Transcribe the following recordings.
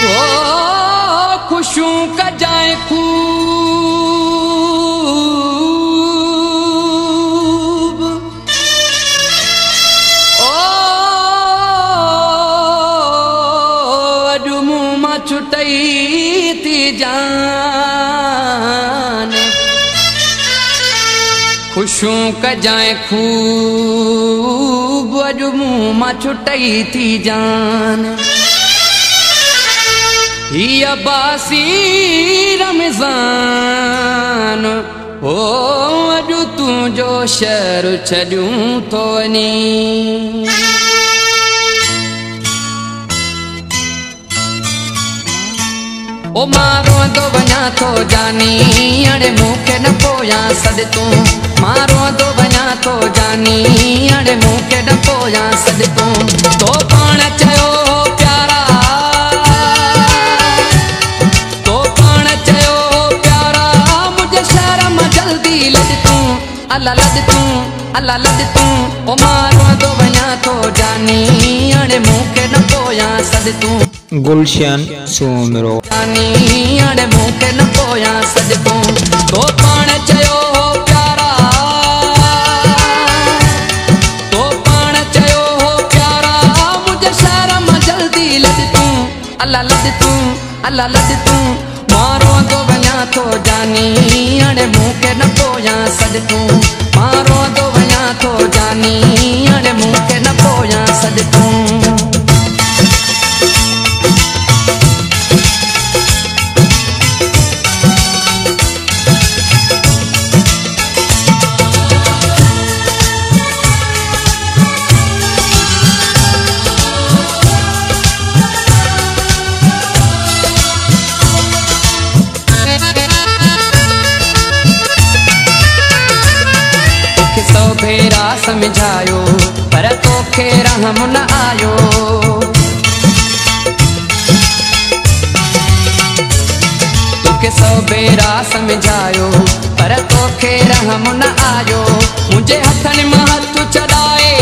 ओ खुशूं कजाए खूब ओ अॼु मूं मां छुटई थी जान खुशूं कजाए खूब अॼु मूं मां छुटई थी जान ही अब्बासी रमज़ान ओ अॼु तुंहिंजो शहर छॾियूं थो वञी ओ मां रोअंदो वञां थो जानी हाणे मूंखे न पोयां सॾ तूं मां रोअंदो वञां थो जानी हाणे मूंखे न पोयां सॾ तूं तो पाण चयो प्यारा तो पाण चयो प्यारा मुंहिंजे शहर मां जल्दी लॾ तूं अला लॾ तूं अला लॾ तूं ओ मां रोअंदो वञां थो जानी हाणे मूंखे न पोयां सॾ तूं गुलशन सुमरो जानी हाणे मूंखे न पोयां सॾ तूं तो पाण चयो प्यारा तो पाण चयो प्यारा मुंहिंजे शहर मां जल्दी लॾ तूं अला लॾ तूं अला लॾ तूं मां रोअंदो वञां थो जानी हाणे मूंखे न पोयां सॾ तूं मां रोअंदो वञां थो जानी हाणे मूंखे न पोयां सॾ तूं सौ भेरा समझायो पर तोखे रहम न आयो तोखे सौ भेरा समझायो पर तोखे रहम न आयो मुंहिंजे हथनि मां हथ छॾाए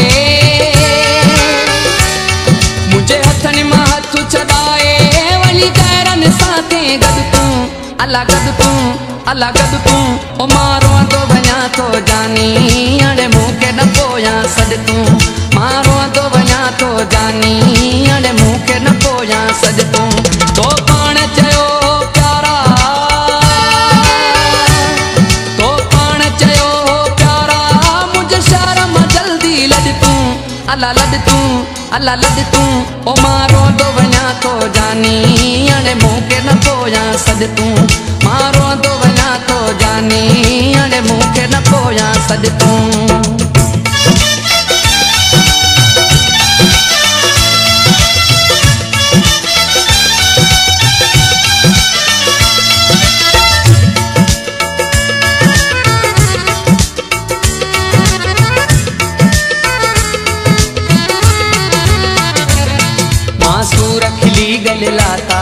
मुंहिंजे हथनि मां हथ छॾाए वञी गैरनि सां थे गॾु तूं अला गॾु तूं अला गॾु तूं ओ मां रोअंदो वञां थो जानी हाणे मूंखे न पोयां सॾ तूं मां रोअंदो वञां थो जानी हाणे मूंखे न पोयां सॾ तूं तो पाण चयो प्यारा तो पाण चयो प्यारा मुंहिंजे शहर मां जल्दी लॾ तूं अला लॾ तूं अला लॾ तूं ओ मां रोअंदो वञां थो जानी हाणे मूंखे न पोयां सॾ तूं मां रोअंदो वञां थो जानी हाणे मूंखे न पोयां सॾ तूं मासूर खिली गल लाता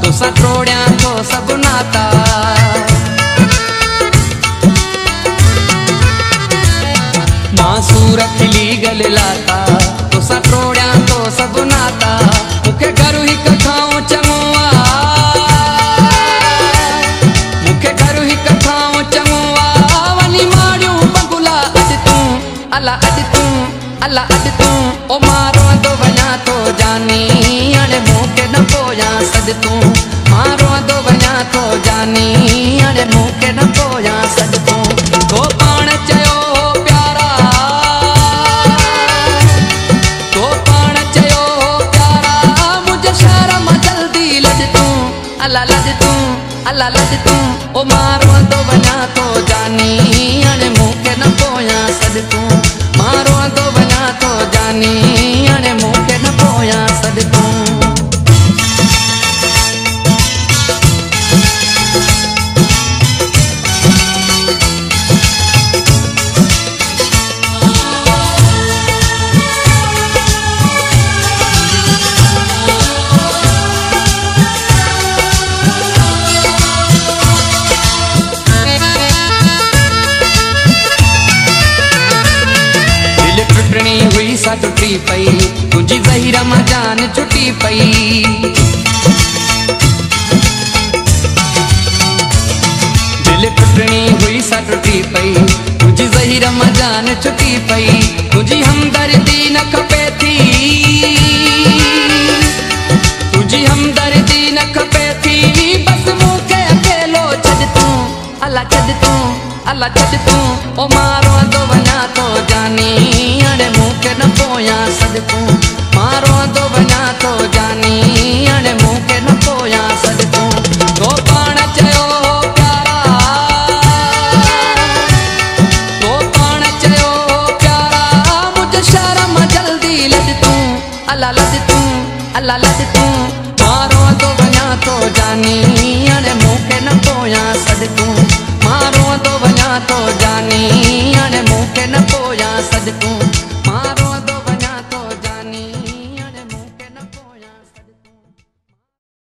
तोसां टोड़ियां थो सभु नाता मासूर खिली गल लाता तोसां टोड़ियां थो सभु नाता मूंखे घर हिकु खाऊं चङो मूंखे घर हिकु खाऊं चङो वञी मारियूं बंगुला अॼु तूं अला अॼु तूं अला अॼु तूं ओ मां रोअंदो वञां थो जानी हाणे मूंखे न पोयां सॾ तूं मां रोअंदो वञां थो जानी हाणे मूंखे न पोयां सॾ तूं तो पाण चयो प्यारा तो पाण चयो प्यारा मुंहिंजे शहर मां जल्दी लॾ तूं अला लॾ तूं अला लॾ तूं ओ मां रोअंदो वञां थो जानी हाणे मूंखे न पोयां सॾ तूं मां रोअंदो वञां थो जानी हाणे मूंखे न पोयां सॾ तूं हुई सा टुटी पई तुझी ज़हीर मां जान छुटी पई टुटणी हुई सा टुटी पई तुझी ज़हीर मां जान छुटी पई तुझी हमदर्दी न खपे थी तुझी हमदर्दी न खपे थी बस मूंखे अकेलो छॾ तूं अला छॾ तूं अला छॾ तूं ओ मारो तो वञा तो जानी हाणे मूंखे न पोयां सॾ तूं मारो तो वञा तो जानी हाणे मूंखे न पोयां सॾ तूं तो पाण चयो प्यारा तो पाण चयो प्यारा मुझ शर्म जल्दी लॾ तूं अला लॾ तूं अला लॾ तूं मारो तो वञा तो जानी हाणे मूंखे न पोयां सॾ तूं मारो तो वञा तो जानी हाणे मूंखे न पोयां सॾ तूं मारो